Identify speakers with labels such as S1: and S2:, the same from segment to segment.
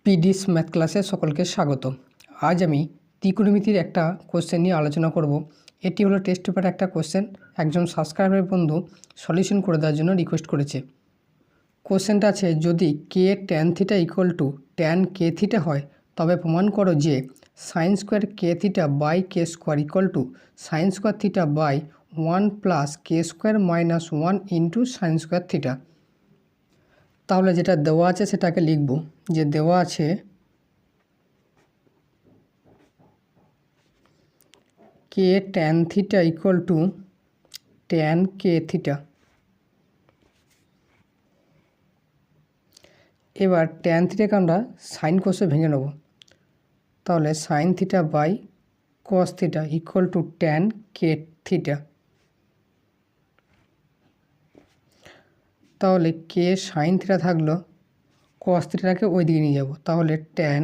S1: পিডিস math ক্লাসে সকলকে স্বাগত। আজ আমি ত্রিকোণমিতির একটা কোশ্চেন নিয়ে আলোচনা করব। এটি হলো টেস্ট পেপার একটা কোশ্চেন। একজন সাবস্ক্রাইবার বন্ধু সলিউশন করে দেওয়ার জন্য রিকোয়েস্ট করেছে। কোশ্চেনটা আছে, যদি k tan theta equal to tan k theta হয় তবে প্রমাণ করো যে sine square k theta by k square equal to sine square theta by 1 plus k square minus 1 into sine square theta. তাহলে যেটা দেওয়া আছে সেটাকে লিখব। যে দেওয়া আছে k tan theta equal to tan k theta. এবার ট্যান থিটাকে আমরা সাইন কোষে ভেঙে নেব। তাহলে sine theta by cos theta equal to tan k theta. তাহলে কে সাইন থিটা থাকলো, কস থিটাকে ওই দিকে নিয়ে যাব। তাহলে tan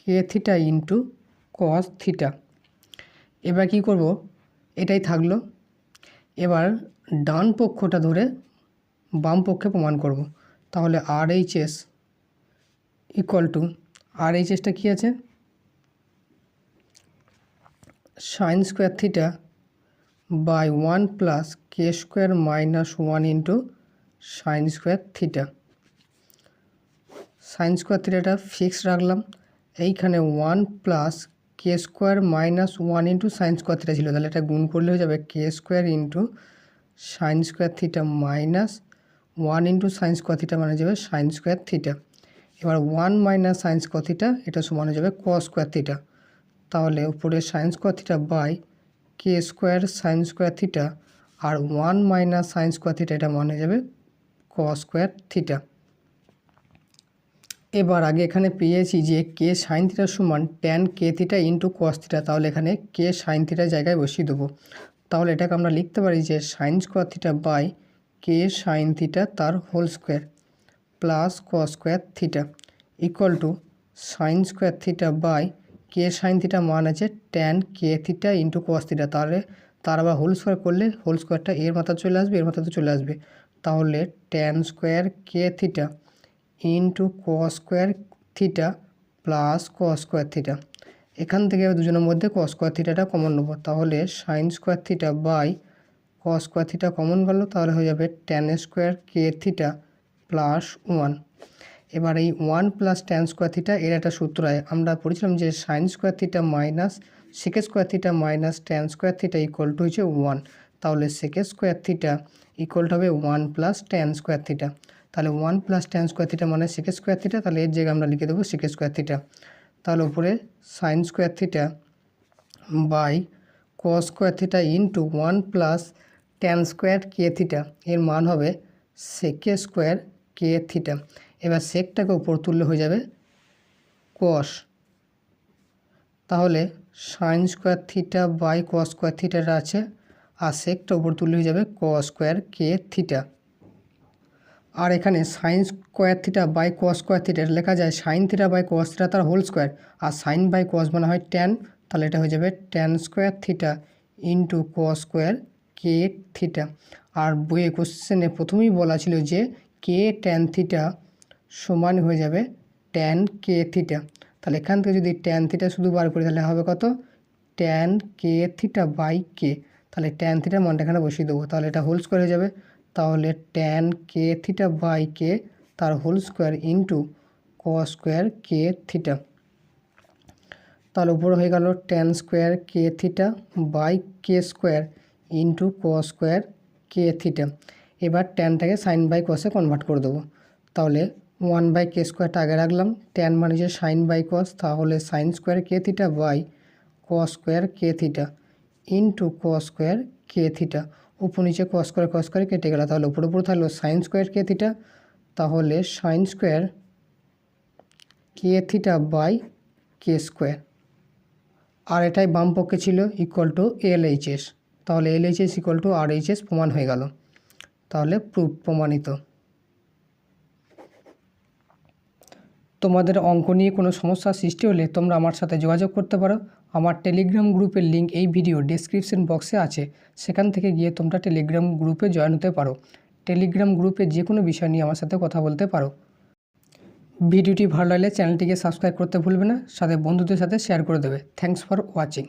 S1: k theta into cos theta. এবার কি করব, এটাই থাকলো। এবার ডান পক্ষটা ধরে বাম পক্ষে প্রমাণ করব। তাহলে আর H S equal to, R H এসটা কী আছে, sign square theta by 1 plus k square minus 1 into sine square theta. Sine square থিটাটা fixed রাখলাম। এইখানে 1 plus k square minus 1 into sine square theta ছিল, তাহলে এটা গুণ করলে হয়ে যাবে কে square into sine square theta minus 1 into sine square theta মানে যাবে সাইন স্কোয়ার থিটা। এবার 1 মাইনাস সাইন স্কোয়ার থিটা এটা সমান হয়ে যাবে কস স্কোয়ার থিটা। তাহলে উপরে sine square theta by k square sine square theta আর 1 মাইনাস সাইন স্কোয়ার থিটা এটা মানে যাবে কস স্কোয়ার থিটা। এবার আগে এখানে পেয়েছি যে কে সাইন থিটার সমান tan k theta into cos theta. তাহলে এখানে কে সাইন থিটার জায়গায় বসিয়ে দেবো। তাহলে এটাকে আমরা লিখতে পারি যে sine square theta by k sine theta তার whole square plus cos square theta equal to sine square theta by k sine theta মান আছে tan k theta into cos theta. তাহলে তার আবার হোল স্কোয়ার করলে হোল স্কোয়ারটা এর মাথা চলে আসবে, এর মাথাতে চলে আসবে। তাহলে tan square k theta into cos square theta plus cos square theta. এখান থেকে দুজনের মধ্যে কস স্কোয়ার থিটাটা কমন নেব। তাহলে sine square theta by cos square theta common গেল, তাহলে হয়ে যাবে tan square k theta plus 1। এবার এই 1 প্লাস ট্যান স্কোয়ার থিটা এর একটা সূত্র হয়, আমরা পড়েছিলাম যে sine square theta minus sec square theta minus tan square theta equal to হচ্ছে 1। তাহলে sec square theta equal to হবে 1 প্লাস ট্যান স্কোয়ার থিটা। তাহলে 1 প্লাস ট্যান স্কোয়ার থিটা মানে সেক স্কোয়ার থিটা, তাহলে এর জায়গায় আমরা লিখে দেবো সেক স্কোয়ার থিটা। তাহলে উপরে sine square theta by cos square theta into 1 plus tan square k theta এর মান হবে সেক স্কোয়ার কে থিটা। এবার সেকটাকে উপর তুললে হয়ে যাবে কস। তাহলে sine square theta by cos square থিটাটা আছে, আর সেকটা উপর তুললে হয়ে যাবে কস স্কোয়ার কে থিটা। আর এখানে sine square theta by cos square theta লেখা যায় sine theta by cos theta তার হোল স্কোয়ার, আর সাইন বাই কস মানে হয় ট্যান। তাহলে এটা হয়ে যাবে tan square theta into cos square k theta. আর বইয়ে কোশ্চেনে প্রথমেই বলা ছিল যে কে ট্যান থিটা সমান হয়ে যাবে ট্যান কে থিটা। তাহলে এখান থেকে যদি ট্যান থিটা শুধু বার করি তাহলে হবে কত, ট্যান কে থিটা বাই কে। তাহলে ট্যান থিটা মানটা এখানে বসিয়ে দেবো, তাহলে এটা হোল স্কোয়ার হয়ে যাবে। তাহলে tan k theta by k তার whole square into cos square k theta. তাহলে উপরে হয়ে গেল tan square k theta by k square into cos square k theta. এবার ট্যানটাকে সাইন বাই কসে কনভার্ট করে দেবো। তাহলে 1 বাই কে স্কোয়ারটা আগে রাখলাম, ট্যান মানে যে সাইন বাই কস, তাহলে sine square k theta by cos square k theta into cos square k theta. উপর নিচে কস স্কোয়ার কেটে গেল, তাহলে উপর থাকলো সাইন স্কোয়ার কে থিটা। তাহলে sine square k theta by k square, আর এটাই বাম পক্ষে ছিল ইকুয়াল টু এলএইচএস। তাহলে এলএইচএস ইকুয়াল টু আরএইচএস প্রমাণ হয়ে গেল। তাহলে প্রুফ প্রমাণিত। তোমাদের অঙ্ক নিয়ে কোনো সমস্যার সৃষ্টি হলে তোমরা আমার সাথে যোগাযোগ করতে পারো। আমার টেলিগ্রাম গ্রুপের লিঙ্ক এই ভিডিও ডেসক্রিপশন বক্সে আছে, সেখান থেকে গিয়ে তোমরা টেলিগ্রাম গ্রুপে জয়েন হতে পারো। টেলিগ্রাম গ্রুপে যে কোনো বিষয় নিয়ে আমার সাথে কথা বলতে পারো। ভিডিওটি ভালো লাগলে চ্যানেলটিকে সাবস্ক্রাইব করতে ভুলবে না, সাথে বন্ধুদের সাথে শেয়ার করে দেবে। Thanks for watching.